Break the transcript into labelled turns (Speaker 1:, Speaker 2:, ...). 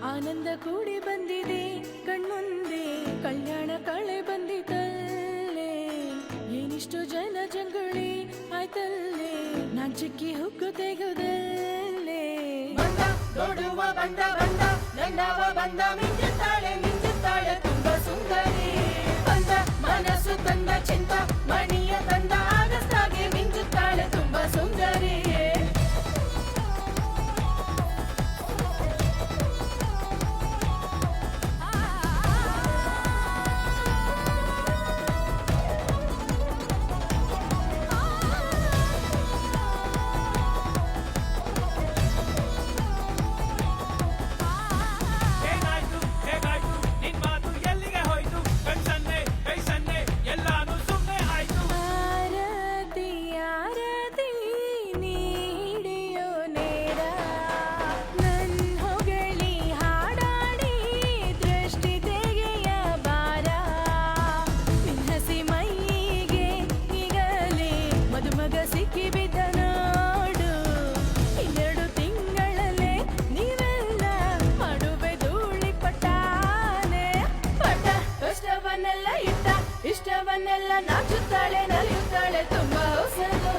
Speaker 1: ಆನಂದ ಕೂಡಿ ಬಂದಿದೆ ಕಣ್ಮುಂದೆ, ಕಲ್ಯಾಣ ಕಳೆ ಬಂದಿತಲ್ಲೇ. ಏನಿಷ್ಟು ಜನ ಜಂಗುಳಿ ಆಯ್ತಲ್ಲೇ, ನಾನ್ ಚಿಕ್ಕಿ ಹುಕ್ಕು ತೆಗೆದಲ್ಲೇ.
Speaker 2: ಬಂದ ನೋಡುವ ಬಂದ ಬಂದ ನನ್ನವ ಬಂದ, ಮಿಂಚುತ್ತಾಳೆ ತುಂಬ ಸುಂದರಿ. ಬಂದ ಮನಸ್ಸು ತಂದ ಚಿಂತ ಮಣಿಯ ತಂದ, ಆಗಸ್ತಾಗೆ ಮಿಂಚುತ್ತಾಳೆ ತುಂಬ ಸುಂದರಿ.
Speaker 1: ಸಿಕ್ಕಿ ಬಿದ್ದ ನೋಡು, 2 ತಿಂಗಳಲ್ಲೇ ನೀವೆಲ್ಲ ಮಾಡುವೆ ಧೂಳಿ ಪಟ್ಟಾನೆ. ಪಟ್ಟ ಕಷ್ಟವನ್ನೆಲ್ಲ ಇಷ್ಟವನ್ನೆಲ್ಲ ನಾಚುತ್ತಾಳೆ ನಲಿಯುತ್ತಾಳೆ ತುಂಬ ಹೊಸದು.